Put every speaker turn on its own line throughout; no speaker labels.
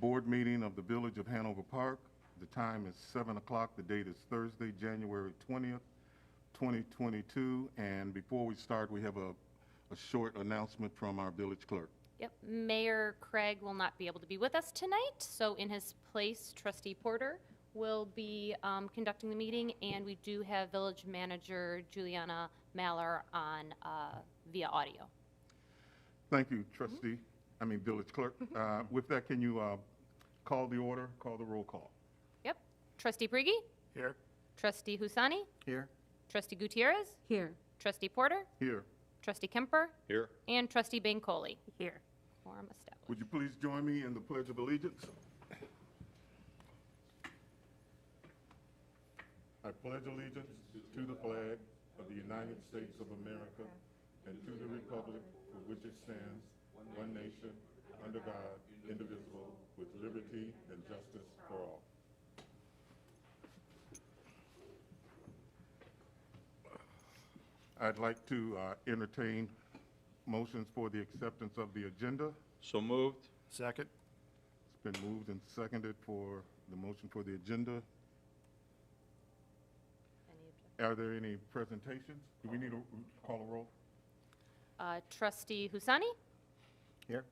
board meeting of the Village of Hanover Park. The time is 7 o'clock. The date is Thursday, January 20th, 2022. And before we start, we have a short announcement from our village clerk.
Yep, Mayor Craig will not be able to be with us tonight, so in his place, Trustee Porter will be conducting the meeting, and we do have Village Manager Juliana Maller on via audio.
Thank you, Trustee. Village Clerk. With that, can you call the roll call?
Yep, Trustee Prigi?
Here.
Trustee Husani?
Here.
Trustee Gutierrez?
Here.
Trustee Porter?
Here.
Trustee Kemper?
Here.
And Trustee Bancoli?
Here.
Quorum established.
Would you please join me in the Pledge of Allegiance? I pledge allegiance to the flag of the United States of America and to the republic for which it stands, one nation, under God, indivisible, with liberty and justice for all. I'd like to entertain motions for the acceptance of the agenda.
So moved.
Second.
It's been moved and seconded for the motion for the agenda. Are there any presentations? Do we need to call a roll?
Trustee Husani?
Here.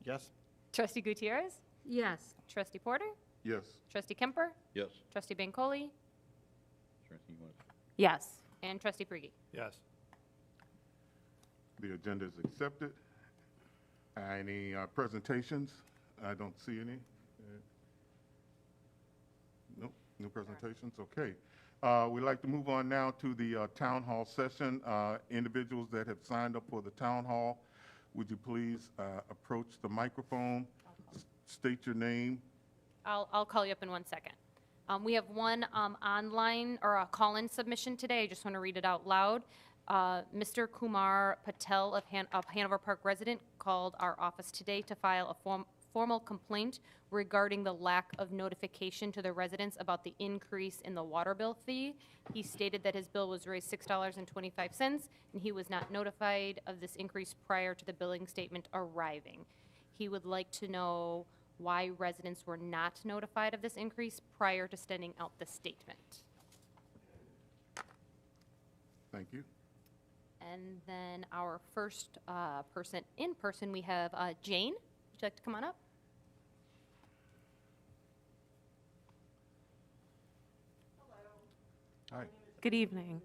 Yes.
Trustee Gutierrez?
Yes.
Trustee Porter?
Yes.
Trustee Kemper?
Yes.
Trustee Bancoli?
Is there anything you want to?
Yes.
And Trustee Prigi?
Yes.
The agenda is accepted. Any presentations? I don't see any. Nope, no presentations. Okay. We'd like to move on now to the town hall session. Individuals that have signed up for the town hall, would you please approach the microphone, state your name.
I'll call you up in 1 second. We have one online or a call-in submission today. I just want to read it out loud. Mr. Kumar Patel of Hanover Park resident called our office today to file a formal complaint regarding the lack of notification to the residents about the increase in the water bill fee. He stated that his bill was raised $6.25, and he was not notified of this increase prior to the billing statement arriving. He would like to know why residents were not notified of this increase prior to sending out the statement.
Thank you.
And then our first person in person, we have Jane. Would you like to come on up?
Hi.
Good evening.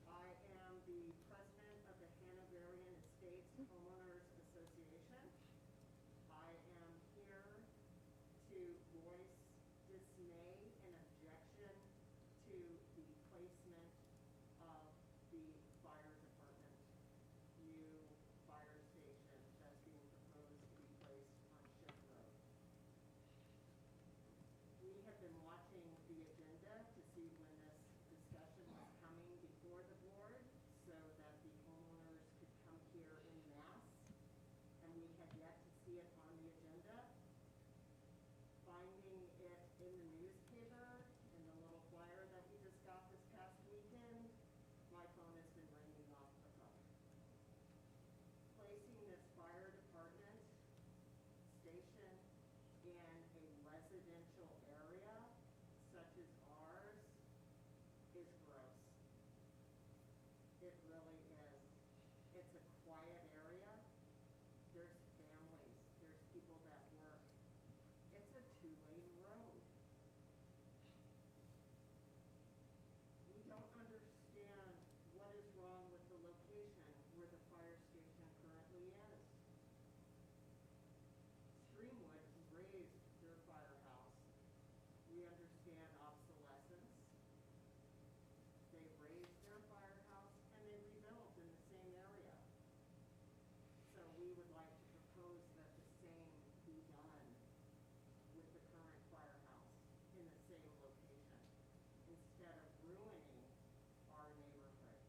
I am the president of the Hanoverian Estates Homeowners Association. I am here to voice dismay and objection to the placement of the fire department, new fire station that's being proposed to be placed on Ship Road. We have been watching the agenda to see when this discussion was coming before the board so that the homeowners could come here in mass, and we had yet to see it on the agenda. Finding it in the newspaper, in the little flyer that we just got this past weekend, my phone has been ringing off the hook. Placing this fire department station in a residential area such as ours is gross. It really is. It's a quiet area. There's families. There's people that work. It's a two-lane road. We don't understand what is wrong with the location where the fire station currently is. Streamwood raised their firehouse. We understand obsolescence. They raised their firehouse and they rebuilt in the same area. So we would like to propose that the same be done with the current firehouse in the same location, instead of ruining our neighborhood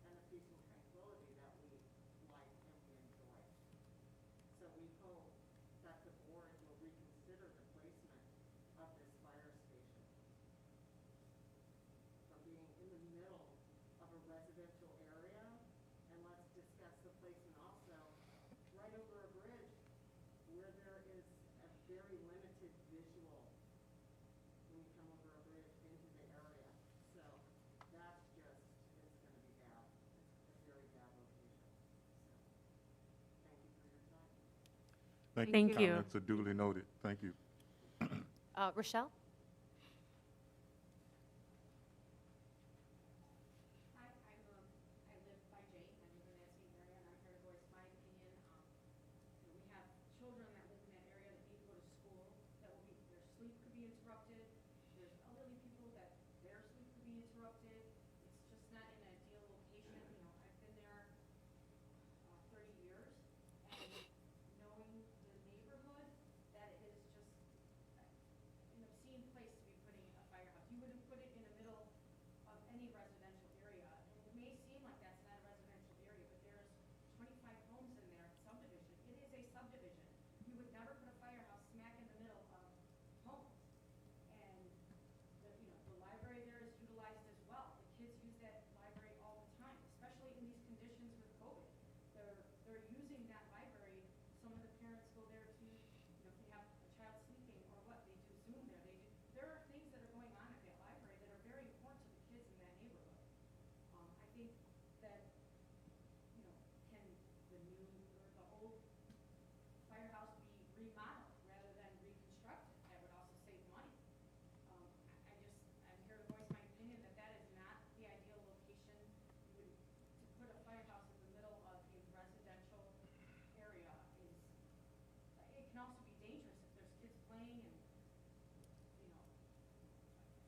and the peace and tranquility that we like and we enjoy. So we hope that the board will reconsider the placement of this fire station. From being in the middle of a residential area, and let's discuss the placement also right over a bridge where there is a very limited visual when you come over a bridge into the area. So that's just, it's gonna be bad. It's a very bad location. So, thank you for your time.
Thank you.
Comments are duly noted. Thank you.
Rochelle?
Hi, I live by Jane, I live in that same area, and I'm here to voice my opinion. We have children that live in that area that need to go to school, their sleep could be interrupted. There's elderly people that their sleep could be interrupted. It's just not an ideal location. I've been there 30 years, and knowing the neighborhood, that it is just an obscene place to be putting a firehouse. You wouldn't put it in the middle of any residential area. And it may seem like that's not a residential area, but there's 25 homes in there, subdivision. It is a subdivision. You would never put a firehouse smack in the middle of homes. And the library there is utilized as well. The kids use that library all the time, especially in these conditions with COVID. They're using that library. Some of the parents go there to, if they have a child sleeping or what, they do Zoom there. There are things that are going on at that library that are very important to the kids in that neighborhood. I think that, can the new or the old firehouse be remodeled rather than reconstructed? That would also save money. I'm here to voice my opinion that that is not the ideal location. To put a firehouse in the middle of a residential area it can also be dangerous if there's kids playing and,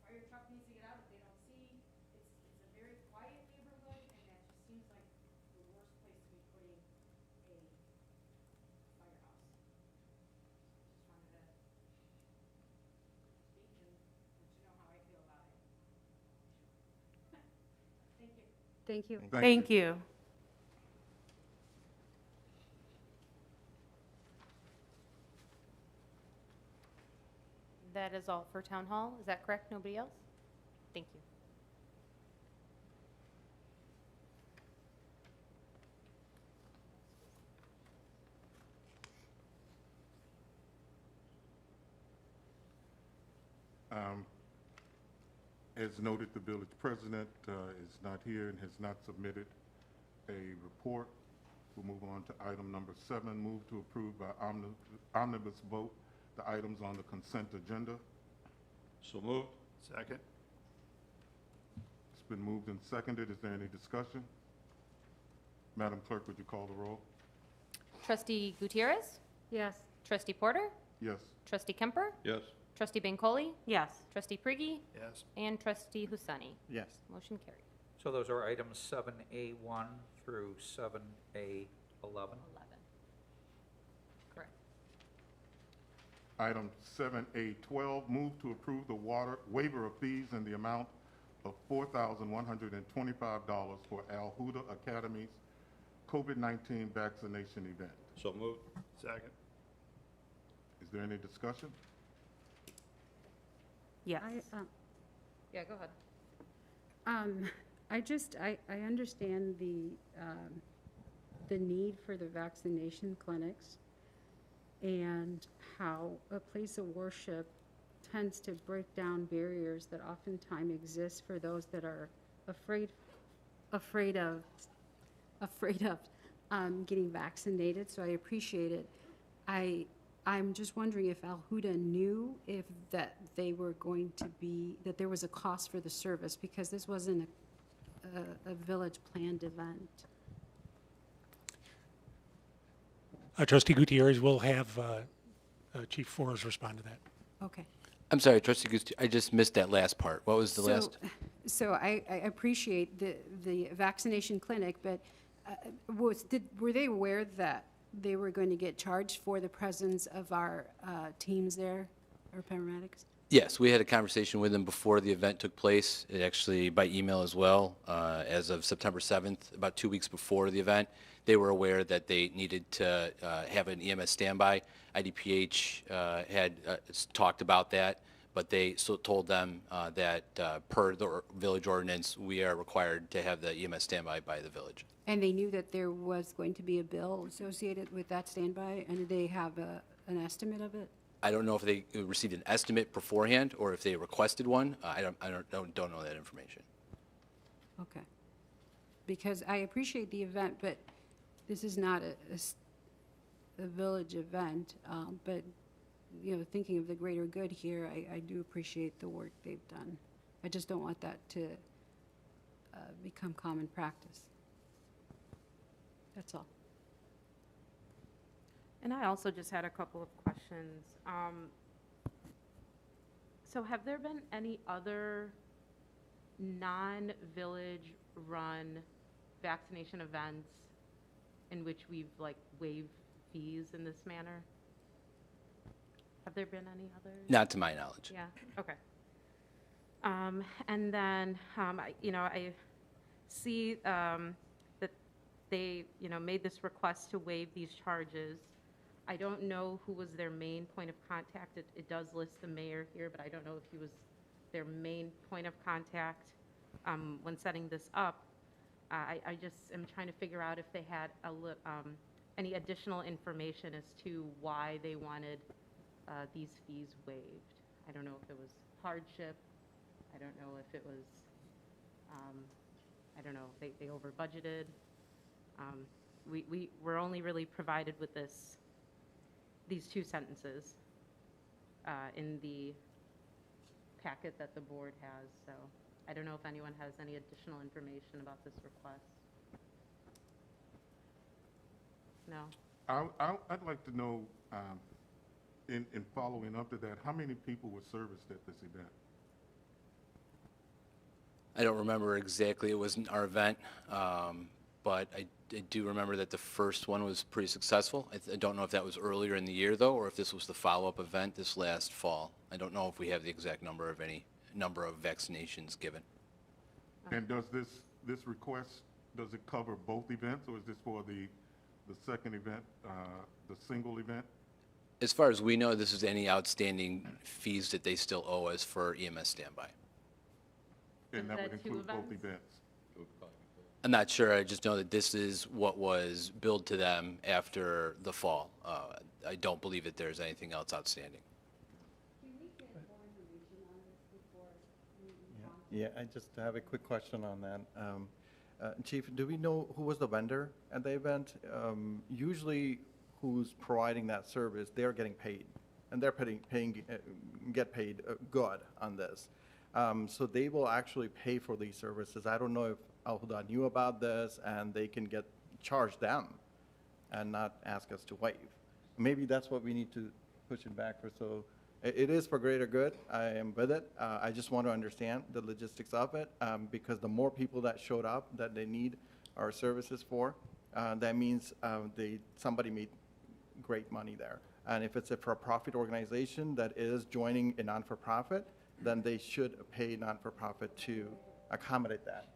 fire truck needs to get out if they don't see. It's a very quiet neighborhood, and that just seems like the worst place to be putting a firehouse. Just wanted to speak and let you know how I feel about it. Thank you.
Thank you.
Thank
you.
That is all for Town Hall. Is that correct? Nobody else? Thank you.
As noted, the village president is not here and has not submitted a report. We'll move on to item number 7, move to approve by omnibus vote the items on the consent agenda.
So moved.
Second.
It's been moved and seconded. Is there any discussion? Madam Clerk, would you call the roll?
Trustee Gutierrez?
Yes.
Trustee Porter?
Yes.
Trustee Kemper?
Yes.
Trustee Bancole?
Yes.
Trustee Prigi?
Yes.
And Trustee Husani?
Yes.
Motion carried.
So those are items 7A1 through 7A11.
11. Correct.
Item 7A12, move to approve the waiver of fees in the amount of $4,125 for Al Huda Academy's COVID-19 vaccination event.
So moved.
Second.
Is there any discussion?
Yes.
Yeah, go ahead.
I understand the need for the vaccination clinics and how a place of worship tends to break down barriers that oftentimes exist for those that are afraid of getting vaccinated. So I appreciate it. I'm just wondering if Al Huda knew that there was a cost for the service, because this wasn't a village planned event.
Trustee Gutierrez will have Chief Forrest respond to that.
Okay.
I'm sorry, Trustee Gutierrez, I just missed that last part. What was the last?
So I appreciate the vaccination clinic, but were they aware that they were going to get charged for the presence of our teams there, our paramedics?
Yes, we had a conversation with them before the event took place, actually by email as well, as of September 7th, about 2 weeks before the event. They were aware that they needed to have an EMS standby. IDPH had talked about that, but they still told them that per the village ordinance, we are required to have the EMS standby by the village.
And they knew that there was going to be a bill associated with that standby, and did they have an estimate of it?
I don't know if they received an estimate beforehand or if they requested one. I don't know that information.
Okay. Because I appreciate the event, but this is not a village event. But, you know, thinking of the greater good here, I do appreciate the work they've done. I just don't want that to become common practice. That's all.
And I also just had a couple of questions. So have there been any other non-village run vaccination events in which we've like waived fees in this manner? Have there been any others?
Not to my knowledge.
Yeah, okay. And then, I see that they, made this request to waive these charges. I don't know who was their main point of contact. It does list the mayor here, but I don't know if he was their main point of contact when setting this up. I just am trying to figure out if they had any additional information as to why they wanted these fees waived. I don't know if it was hardship. I don't know if it was, I don't know, they over budgeted. We were only really provided with these two sentences in the packet that the board has, so I don't know if anyone has any additional information about this request. No?
I'd like to know, in following up to that, how many people were serviced at this event?
I don't remember exactly. It wasn't our event, but I do remember that the first one was pretty successful. I don't know if that was earlier in the year, though, or if this was the follow-up event this last fall. I don't know if we have the exact number of vaccinations given.
And does this request, does it cover both events, or is this for the second event, the single event?
As far as we know, this is any outstanding fees that they still owe us for EMS standby.
And that would
Is that two
include both
events?
events?
I'm not sure. I just know that this is what was billed to them after the fall. I don't believe that there's anything else outstanding.
Yeah, I just have a quick question on that. Chief, do we know who was the vendor at the event? Usually who's providing that service, they're getting paid, and they're get paid good on this. So they will actually pay for these services. I don't know if Al-Huda knew about this, and they can charge them and not ask us to waive. Maybe that's what we need to push it back for. So it is for greater good. I am with it. I just want to understand the logistics of it, because the more people that showed up that they need our services for, that means somebody made great money there. And if it's a for-profit organization that is joining a non-for-profit, then they should pay non-for-profit to accommodate that.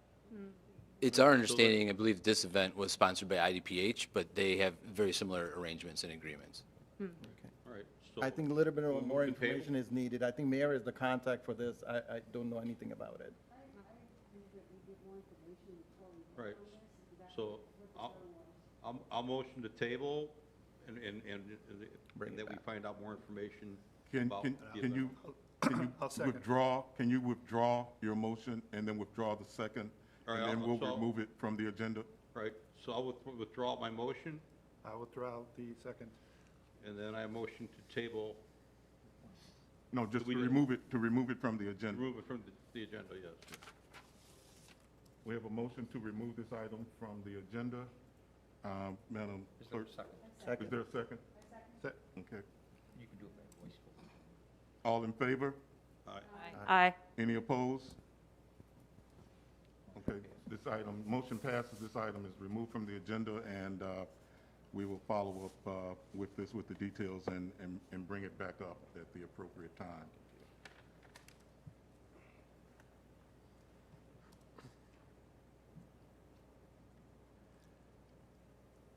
It's our understanding, I believe this event was sponsored by IDPH, but they have very similar arrangements and agreements.
Okay.
All right. So
I think a little bit
we'll
more
move the table.
information is needed. I think Mayor is the contact for this. I don't know anything about it.
Right. So I'll motion to table and
Bring it
that we
back.
find out more information
Can
about the
you
event.
can you withdraw your motion and then withdraw the second?
All right,
And then
I'll-
we'll
so-
remove it from the agenda?
Right, so I'll withdraw my motion,
I withdraw the second.
and then I motion to table,
No, just
we
to
do-
remove it from the agenda.
remove it from the agenda, yes.
We have a motion to remove this item from the agenda. Madam Clerk?
Second.
Is there a second? Okay.
You can do it by voice vote.
All in favor?
Aye.
Any opposed? Okay, this item, motion passes, this item is removed from the agenda, and we will follow up with the details and bring it back up at the appropriate time.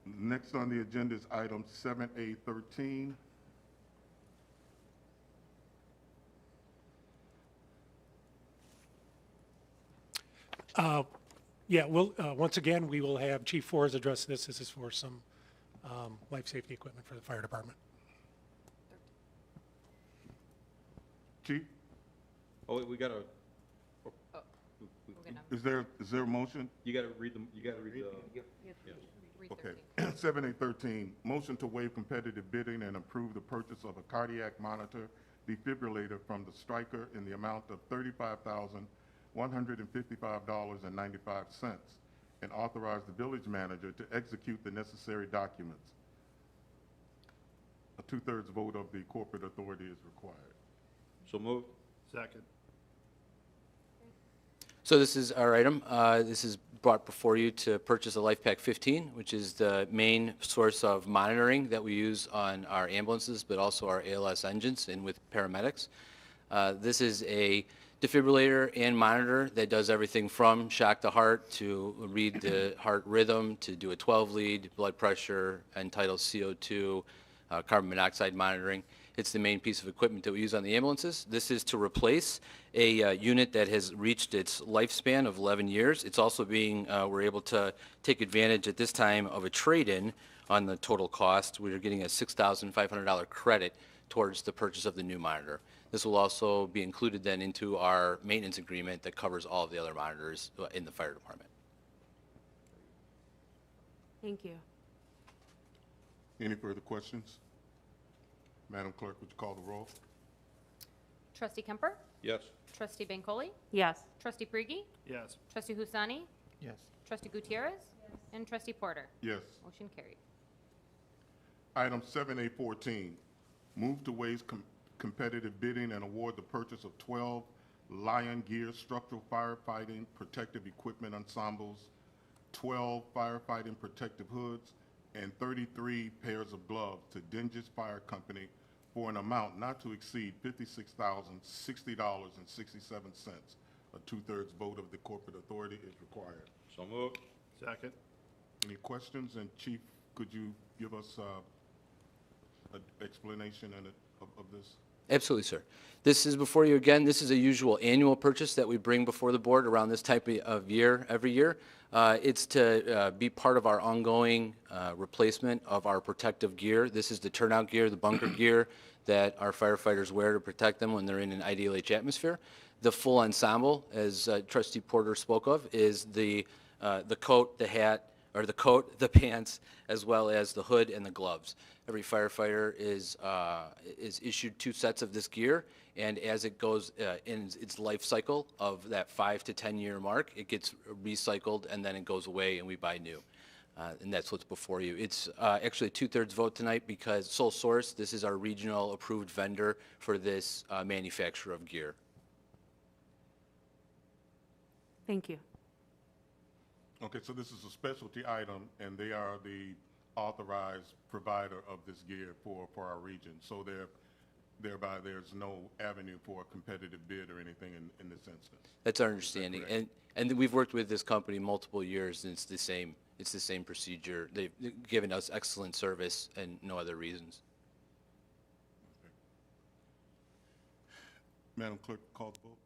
Next on the agenda is item 7A13.
Yeah, once again, we will have Chief Forrest address this. This is for some life safety equipment for the fire department.
Chief,
Oh, wait, we gotta,
We're gonna
is there a motion?
you gotta read them, you gotta read the,
read
Okay.
13.
7A13, motion to waive competitive bidding and approve the purchase of a cardiac monitor defibrillator from the striker in the amount of $35,155.95, and authorize the village manager to execute the necessary documents. A two-thirds vote of the corporate authority is required.
so moved.
Second.
So this is our item. This is brought before you to purchase a LifePak 15, which is the main source of monitoring that we use on our ambulances, but also our ALS engines and with paramedics. This is a defibrillator and monitor that does everything from shock the heart to read the heart rhythm to do a 12-lead, blood pressure, Untitled CO2, carbon monoxide monitoring. It's the main piece of equipment that we use on the ambulances. This is to replace a unit that has reached its lifespan of 11 years. It's also being, we're able to take advantage at this time of a trade-in on the total cost. We're getting a $6,500 credit towards the purchase of the new monitor. This will also be included then into our maintenance agreement that covers all of the other monitors in the fire department.
Thank you.
Any further questions? Madam Clerk, would you call the roll?
Trustee Kemper?
Yes.
Trustee Bancole?
Yes.
Trustee Brigi?
Yes.
Trustee Husani?
Yes.
Trustee Gutierrez? And Trustee Porter?
Yes.
Motion carried.
Item 7A14, move to waive competitive bidding and award the purchase of 12 Lion Gear structural firefighting protective equipment ensembles, 12 firefighting protective hoods, and 33 pairs of gloves to Dinges Fire Company for an amount not to exceed $56,060.67. A two-thirds vote of the corporate authority is required.
So moved.
Second.
Any questions? And Chief, could you give us an explanation of this?
Absolutely, sir. This is before you again. This is a usual annual purchase that we bring before the board around this type of year, every year. It's to be part of our ongoing replacement of our protective gear. This is the turnout gear, the bunker gear that our firefighters wear to protect them when they're in an IDLH atmosphere. The full ensemble, as Trustee Porter spoke of, is the coat, the hat, or the coat, the pants, as well as the hood and the gloves. Every firefighter is issued 2 sets of this gear, and as it goes in its life cycle of that 5 to 10 year mark, it gets recycled and then it goes away and we buy new. And that's what's before you. It's actually a 2/3 vote tonight because sole source, this is our regional approved vendor for this manufacturer of gear.
Thank you.
Okay, so this is a specialty item, and they are the authorized provider of this gear for our region. So thereby, there's no avenue for a competitive bid or anything in this instance.
That's our understanding. And we've worked with this company multiple years, and it's the same procedure. They've given us excellent service and no other reasons.
Madam Clerk, call the vote.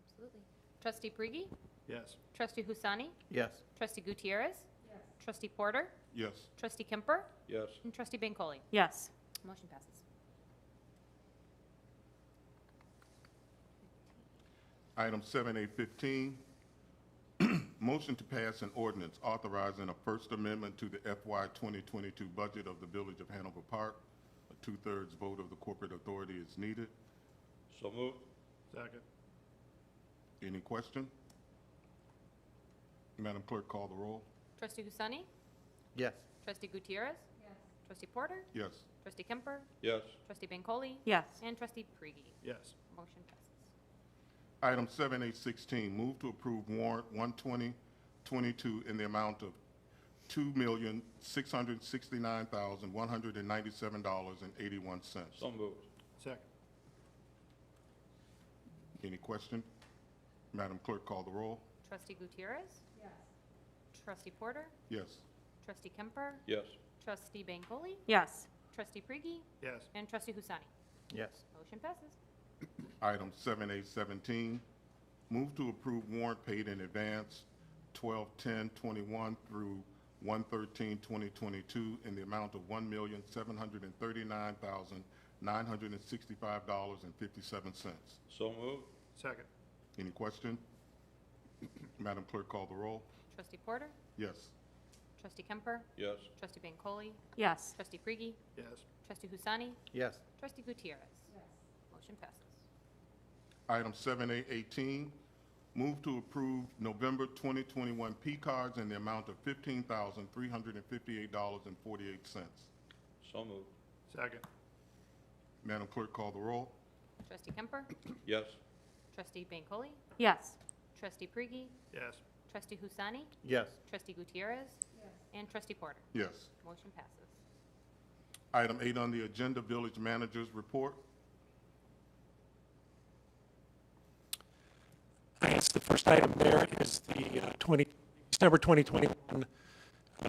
Absolutely. Trustee Brigi?
Yes.
Trustee Husani?
Yes.
Trustee Gutierrez? Trustee Porter?
Yes.
Trustee Kemper?
Yes.
And Trustee Bancole?
Yes.
Motion passes.
Item 7A15, motion to pass an ordinance authorizing a First Amendment to the FY 2022 budget of the Village of Hanover Park. A 2/3 vote of the corporate authority is needed.
So moved.
Second.
Any question? Madam Clerk, call the roll.
Trustee Husani?
Yes.
Trustee Gutierrez? Trustee Porter?
Yes.
Trustee Kemper?
Yes.
Trustee Bancole?
Yes.
And Trustee Brigi?
Yes.
Motion passes.
Item 7A16, move to approve warrant 12022 in the amount of $2,669,197.81.
So moved.
Second.
Any question? Madam Clerk, call the roll.
Trustee Gutierrez? Trustee Porter?
Yes.
Trustee Kemper?
Yes.
Trustee Bancole?
Yes.
Trustee Brigi?
Yes.
And Trustee Husani?
Yes.
Motion passes.
Item 7A17, move to approve warrant paid in advance 12/10/21 through 1/13/2022 in the amount of $1,739,900 $965.57.
So moved.
Second.
Any question? Madam Clerk, call the roll.
Trustee Porter?
Yes.
Trustee Kemper?
Yes.
Trustee Bancole?
Yes.
Trustee Frigie?
Yes.
Trustee Husani?
Yes.
Trustee Gutierrez? Motion passes.
Item 7A18, move to approve November 2021 P cards in the amount of $15,358.48.
So moved.
Second.
Madam Clerk, call the roll.
Trustee Kemper?
Yes.
Trustee Bancole?
Yes.
Trustee Frigie?
Yes.
Trustee Husani?
Yes.
Trustee Gutierrez? And Trustee Porter?
Yes.
Motion passes.
Item 8 on the agenda, Village Manager's Report.
Yes, the first item there is the December 2021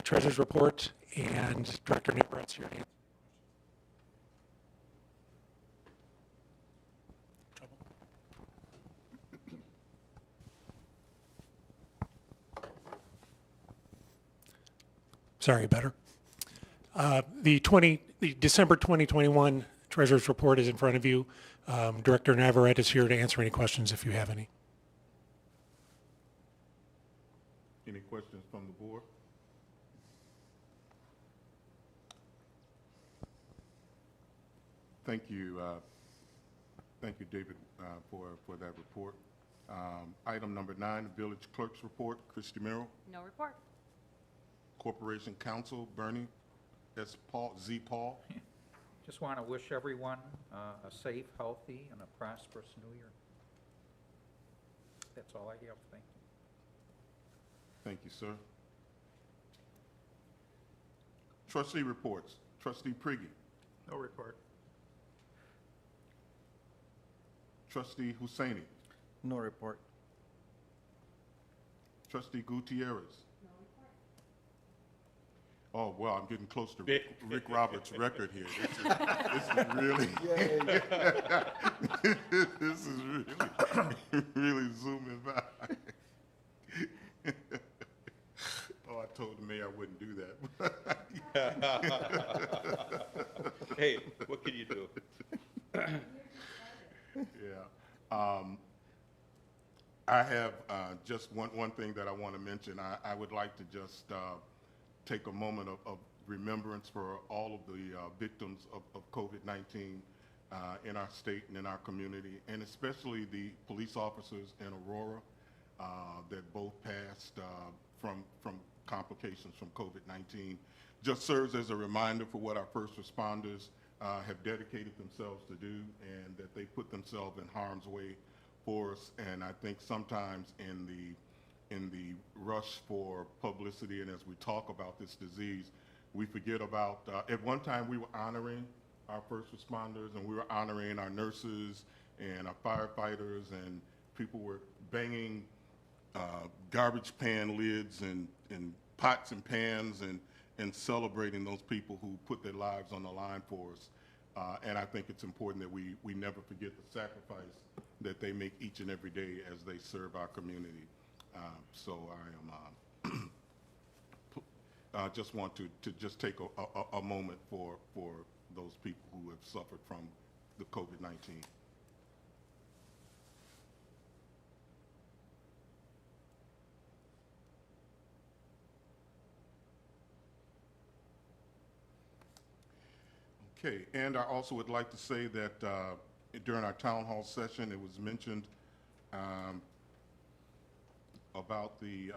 Treasurer's Report, and Director Navarrette's here to answer. Sorry, better. The December 2021 Treasurer's Report is in front of you. Director Navarrette is here to answer any questions if you have any.
Any questions from the board? Thank you, David, for that report. Item number 9, Village Clerk's Report. Christy Merrill.
No report.
Corporation Counsel, Bernie S. Paul, Z. Paul.
Just want to wish everyone a safe, healthy, and a prosperous new year. That's all I have. Thank you.
Thank you, sir. Trustee reports. Trustee Prigge.
No report.
Trustee Hussaini.
No report.
Trustee Gutierrez. Oh, well, I'm getting close to Rick Roberts' record here. This is really, this is really zooming by. Oh, I told the mayor I wouldn't do that.
Hey, what can you do?
Yeah. I have just one thing that I want to mention. I would like to just take a moment of remembrance for all of the victims of COVID-19 in our state and in our community, and especially the police officers in Aurora that both passed from complications from COVID-19. Just serves as a reminder for what our first responders have dedicated themselves to do, and that they put themselves in harm's way for us. And I think sometimes in the rush for publicity, and as we talk about this disease, we forget about, at one time we were honoring our first responders, and we were honoring our nurses and our firefighters, and people were banging garbage pan lids and pots and pans and celebrating those people who put their lives on the line for us. And I think it's important that we never forget the sacrifice that they make each and every day as they serve our community. So I am just want to just take a moment for those people who have suffered from the COVID-19. Okay, and I also would like to say that during our town hall session, it was mentioned about the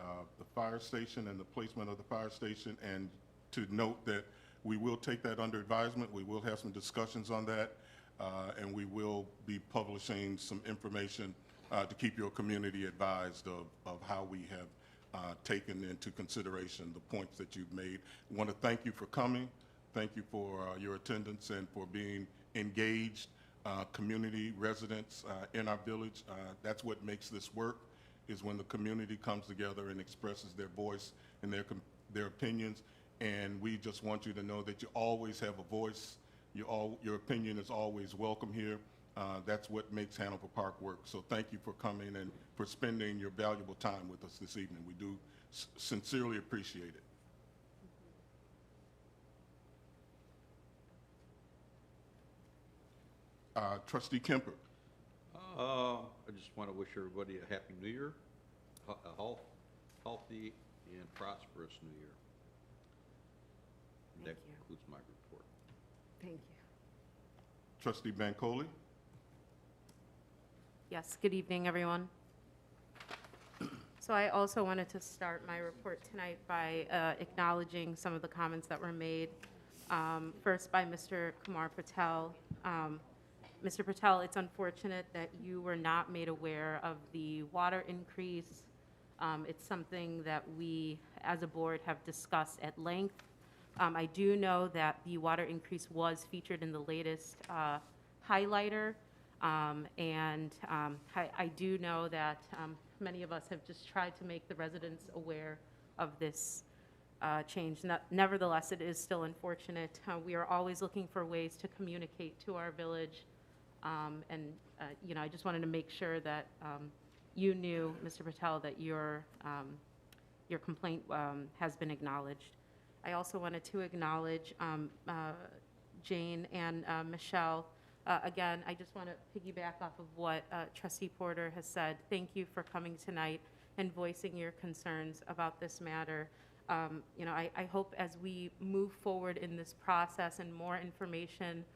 fire station and the placement of the fire station, and to note that we will take that under advisement. We will have some discussions on that, and we will be publishing some information to keep your community advised of how we have taken into consideration the points that you've made. I want to thank you for coming. Thank you for your attendance and for being engaged community residents in our village. That's what makes this work, is when the community comes together and expresses their voice and their opinions. And we just want you to know that you always have a voice. Your opinion is always welcome here. That's what makes Hanover Park work. So thank you for coming and for spending your valuable time with us this evening. We do sincerely appreciate it. Trustee Kemper.
I just want to wish everybody a happy new year, a healthy and prosperous new year. And that
Thank you.
concludes my report.
Thank you.
Trustee Bancole.
Yes, good evening, everyone. So I also wanted to start my report tonight by acknowledging some of the comments that were made. First by Mr. Kumar Patel. Mr. Patel, it's unfortunate that you were not made aware of the water increase. It's something that we, as a board, have discussed at length. I do know that the water increase was featured in the latest highlighter. I do know that many of us have just tried to make the residents aware of this change. Nevertheless, it is still unfortunate. We are always looking for ways to communicate to our village. I just wanted to make sure that you knew, Mr. Patel, that your complaint has been acknowledged. I also wanted to acknowledge Jane and Michelle. Again, I just want to piggyback off of what Trustee Porter has said. Thank you for coming tonight and voicing your concerns about this matter. I hope as we move forward in this process and more information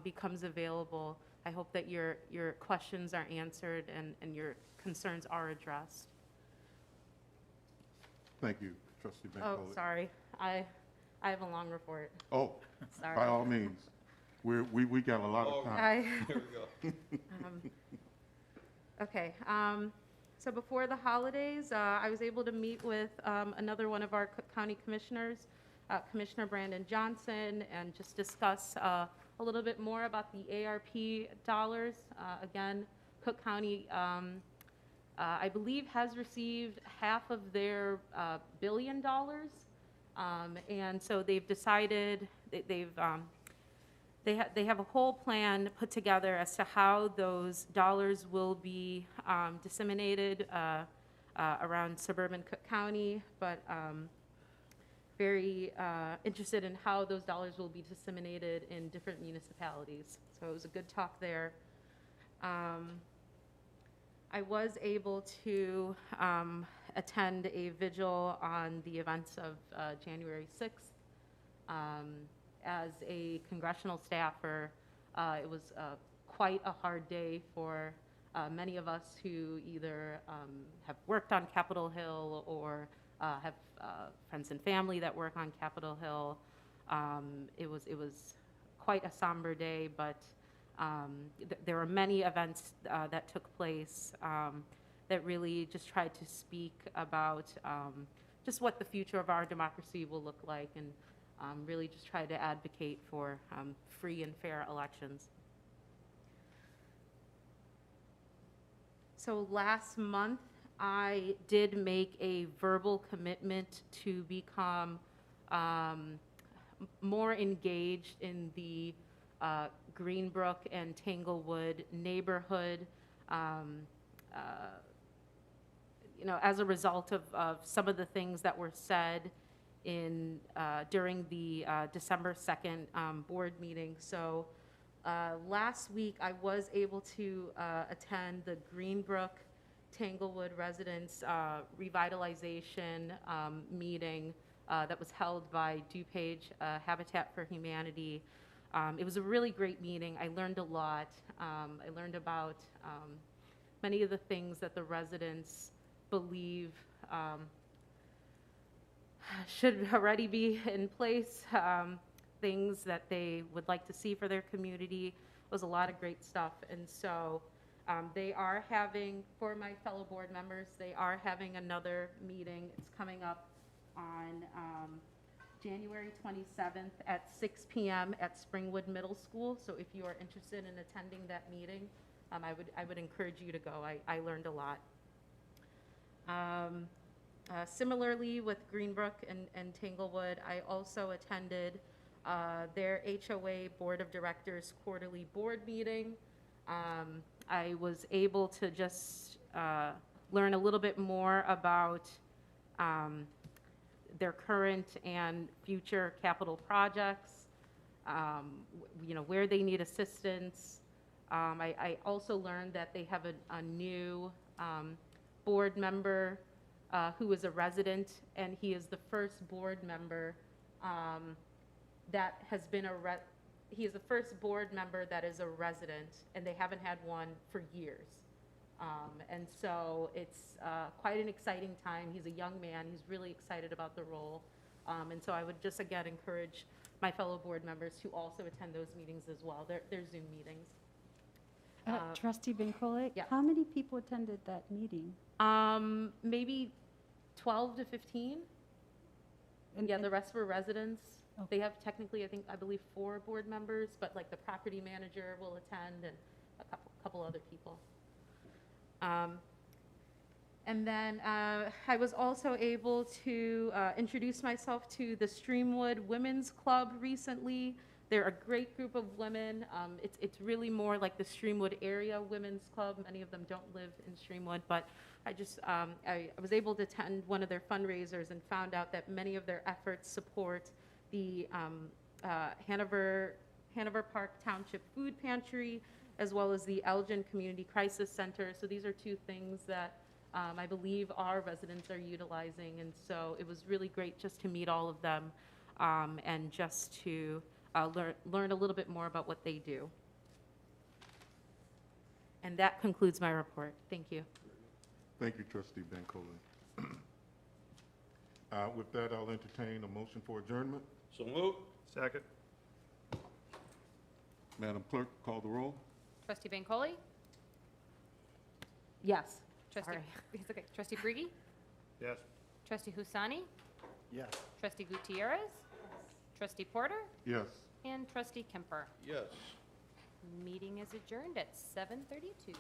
becomes available, I hope that your questions are answered and your concerns are addressed.
Thank you, Trustee Bancole.
Oh, sorry. I have a long report.
Oh,
Sorry.
by all means. We got a lot of time.
Here we go.
Okay. So before the holidays, I was able to meet with another one of our Cook County commissioners, Commissioner Brandon Johnson, and just discuss a little bit more about the ARP dollars. Again, Cook County, I believe, has received half of their $1 billion. And so they've decided, they have a whole plan put together as to how those dollars will be disseminated around suburban Cook County, but very interested in how those dollars will be disseminated in different municipalities. So it was a good talk there. I was able to attend a vigil on the events of January 6th. As a congressional staffer, it was quite a hard day for many of us who either have worked on Capitol Hill or have friends and family that work on Capitol Hill. It was quite a somber day, but there were many events that took place that really just tried to speak about just what the future of our democracy will look like, and really just try to advocate for free and fair elections. So last month, I did make a verbal commitment to become more engaged in the Greenbrook and Tanglewood neighborhood. As a result of some of the things that were said during the December 2nd board meeting. So last week, I was able to attend the Greenbrook Tanglewood Residents Revitalization meeting that was held by DuPage Habitat for Humanity. It was a really great meeting. I learned a lot. I learned about many of the things that the residents believe should already be in place, things that they would like to see for their community. It was a lot of great stuff. And so they are having, for my fellow board members, they are having another meeting. It's coming up on January 27th at 6 p.m. at Streamwood Middle School. So if you are interested in attending that meeting, I would encourage you to go. I learned a lot. Similarly with Greenbrook and Tanglewood, I also attended their HOA Board of Directors quarterly board meeting. I was able to just learn a little bit more about their current and future capital projects, where they need assistance, I also learned that they have a new board member who is a resident, and he is the first board member that has been he is the first board member that is a resident, and they haven't had one for years. And so it's quite an exciting time. He's a young man. He's really excited about the role. And so I would just again encourage my fellow board members to also attend those meetings as well. They're Zoom meetings.
Trustee Bincole?
Yeah.
How many people attended that meeting?
Maybe 12 to 15.
And-
Yeah,
and-
the rest were residents.
Okay.
They have technically, I believe 4 board members, but like the property manager will attend and a couple other people. And then I was also able to introduce myself to the Streamwood Women's Club recently. They're a great group of women. It's really more like the Streamwood Area Women's Club. Many of them don't live in Streamwood, but I was able to attend one of their fundraisers and found out that many of their efforts support the Hanover Park Township Food Pantry, as well as the Elgin Community Crisis Center. So these are 2 things that I believe our residents are utilizing. And so it was really great just to meet all of them and just to learn a little bit more about what they do. And that concludes my report. Thank you.
Thank you, Trustee Bincole. With that, I'll entertain a motion for adjournment.
So moved.
Second.
Madam Clerk, call the roll.
Trustee Bancole?
Yes.
Trustee,
Sorry.
it's okay. Trustee Brigi?
Yes.
Trustee Husani?
Yes.
Trustee Gutierrez? Trustee Porter?
Yes.
And Trustee Kemper.
Yes.
Meeting is adjourned at 7:32.